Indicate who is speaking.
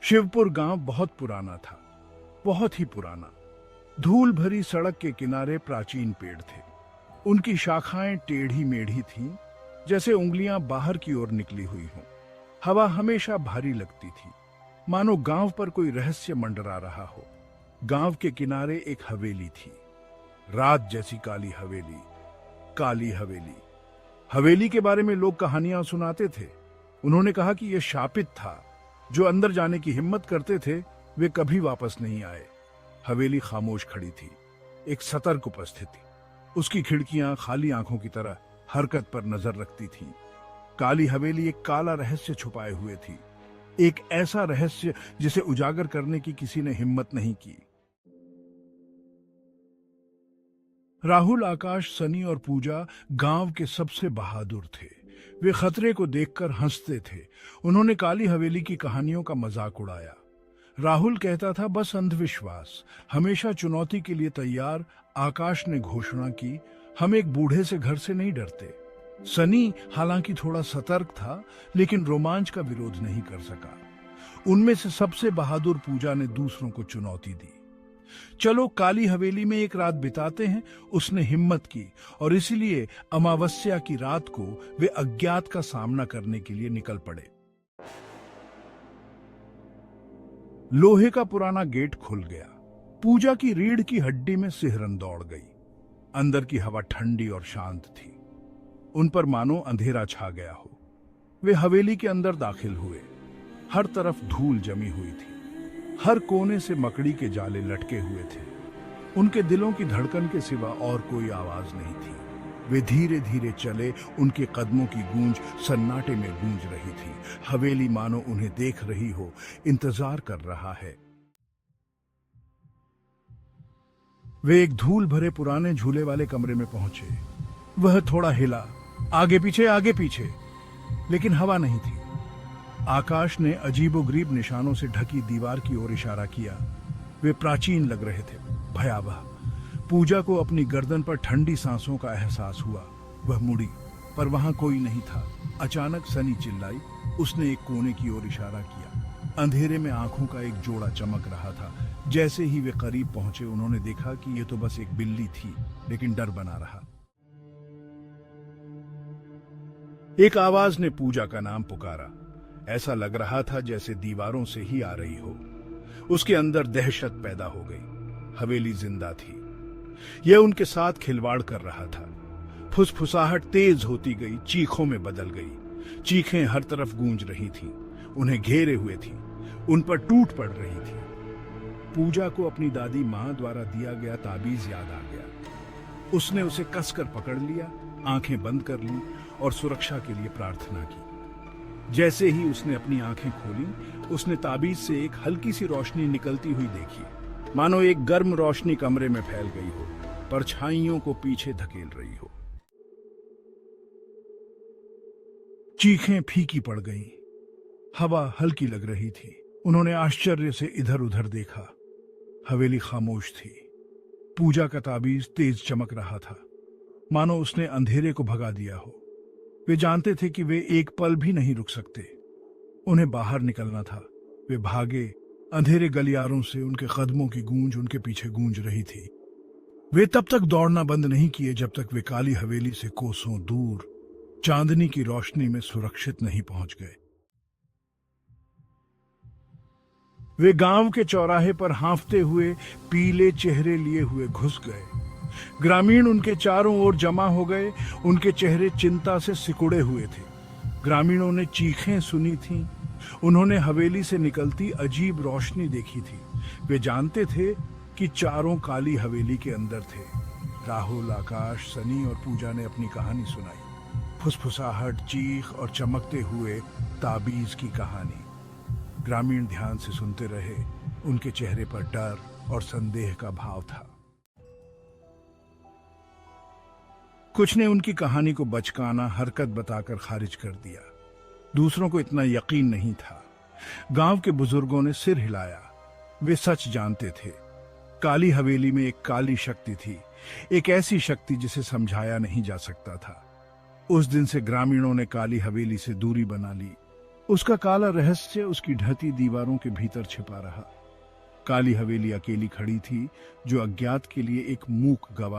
Speaker 1: शिवपुर गांव बहुत पुराना था, बहुत ही पुराना। धूल भरी सड़क के किनारे प्राचीन पेड़ थे। उनकी शाखाएं टेढ़ी मेढ़ी थीं, जैसे उंगलियां बाहर की ओर निकली हुई हों। हवा हमेशा भारी लगती थी, मानो गांव पर कोई रहस्य मंडरा रहा हो। गांव के किनारे एक हवेली थी, रात जैसी काली हवेली। काली हवेली हवेली के बारे में लोग कहानियां सुनाते थे। उन्होंने कहा कि यह शापित था। जो अंदर जाने की हिम्मत करते थे वे कभी वापस नहीं आए। हवेली खामोश खड़ी थी, एक सतर्क उपस्थिति। उसकी खिड़कियां खाली आंखों की तरह हरकत पर नजर रखती थीं। काली हवेली एक काला रहस्य छुपाए हुए थी, एक ऐसा रहस्य जिसे उजागर करने की किसी ने हिम्मत नहीं की। राहुल, आकाश, सनी और पूजा गांव के सबसे बहादुर थे। वे खतरे को देखकर हंसते थे। उन्होंने काली हवेली की कहानियों का मजाक उड़ाया। राहुल कहता था, बस अंधविश्वास, हमेशा चुनौती के लिए तैयार। आकाश ने घोषणा की, हम एक बूढ़े से घर से नहीं डरते। सनी हालांकि थोड़ा सतर्क था, लेकिन रोमांच का विरोध नहीं कर सका। उनमें से सबसे बहादुर पूजा ने दूसरों को चुनौती दी। चलो काली हवेली में एक रात बिताते हैं, उसने हिम्मत की और इसीलिए अमावस्या की रात को वे अज्ञात का सामना करने के लिए निकल पड़े। लोहे का पुराना गेट खुल गया। पूजा की रीढ़ की हड्डी में सिहरन दौड़ गई। अंदर की हवा ठंडी और शांत थी। उन पर मानो अंधेरा छा गया हो। वे हवेली के अंदर दाखिल हुए। हर तरफ धूल जमी हुई थी, हर कोने से मकड़ी के जाले लटके हुए थे। उनके दिलों की धड़कन के सिवा और कोई आवाज नहीं थी। वे धीरे धीरे चले, उनके कदमों की गूंज सन्नाटे में गूंज रही थी। हवेली मानो उन्हें देख रही हो, इंतजार कर रहा है। वे एक धूल भरे पुराने झूले वाले कमरे में पहुंचे। वह थोड़ा हिला, आगे पीछे, लेकिन हवा नहीं थी। आकाश ने अजीबोगरीब निशानों से ढकी दीवार की ओर इशारा किया। वे प्राचीन लग रहे थे, भयावह। पूजा को अपनी गर्दन पर ठंडी सांसों का एहसास हुआ। वह मुड़ी, पर वहां कोई नहीं था। अचानक सनी चिल्लाई। उसने एक कोने की ओर इशारा किया। अंधेरे में आंखों का एक जोड़ा चमक रहा था। जैसे ही वे करीब पहुंचे, उन्होंने देखा कि यह तो बस एक बिल्ली थी, लेकिन डर बना रहा। एक आवाज ने पूजा का नाम पुकारा। ऐसा लग रहा था जैसे दीवारों से ही आ रही हो। उसके अंदर दहशत पैदा हो गई। हवेली जिंदा थी। यह उनके साथ खिलवाड़ कर रहा था। फुसफुसाहट तेज होती गई, चीखों में बदल गई। चीखें हर तरफ गूंज रही थीं, उन्हें घेरे हुए थी, उन पर टूट पड़ रही थी। पूजा को अपनी दादी मां द्वारा दिया गया ताबीज याद आ गया। उसने उसे कसकर पकड़ लिया, आंखें बंद कर ली और सुरक्षा के लिए प्रार्थना की। जैसे ही उसने अपनी आंखें खोली, उसने ताबीज से एक हल्की सी रोशनी निकलती हुई देखी। मानो एक गर्म रोशनी कमरे में फैल गई हो, परछाइयों को पीछे धकेल रही हो। चीखें फीकी पड़ गईं। हवा हल्की लग रही थी। उन्होंने आश्चर्य से इधर उधर देखा। हवेली खामोश थी। पूजा का ताबीज तेज चमक रहा था, मानो उसने अंधेरे को भगा दिया हो। वे जानते थे कि वे एक पल भी नहीं रुक सकते। उन्हें बाहर निकलना था। वे भागे। अंधेरे गलियारों से उनके कदमों की गूंज उनके पीछे गूंज रही थी। वे तब तक दौड़ना बंद नहीं किए जब तक वे काली हवेली से कोसों दूर चांदनी की रोशनी में सुरक्षित नहीं पहुंच गए। वे गांव के चौराहे पर हांफते हुए, पीले चेहरे लिए हुए घुस गए। ग्रामीण उनके चारों ओर जमा हो गए। उनके चेहरे चिंता से सिकुड़े हुए थे। ग्रामीणों ने चीखें सुनी थीं। उन्होंने हवेली से निकलती अजीब रोशनी देखी थी। वे जानते थे कि चारों काली हवेली के अंदर थे। राहुल, आकाश, सनी और पूजा ने अपनी कहानी सुनाई। फुसफुसाहट, चीख और चमकते हुए ताबीज की कहानी। ग्रामीण ध्यान से सुनते रहे। उनके चेहरे पर डर और संदेह का भाव था। कुछ ने उनकी कहानी को बचकाना हरकत बताकर खारिज कर दिया। दूसरों को इतना यकीन नहीं था। गांव के बुजुर्गों ने सिर हिलाया। वे सच जानते थे। काली हवेली में एक काली शक्ति थी, एक ऐसी शक्ति जिसे समझाया नहीं जा सकता था। उस दिन से ग्रामीणों ने काली हवेली से दूरी बना ली। उसका काला रहस्य उसकी ढहती दीवारों के भीतर छिपा रहा। काली हवेली अकेली खड़ी थी, जो अज्ञात के लिए एक मूक गवाह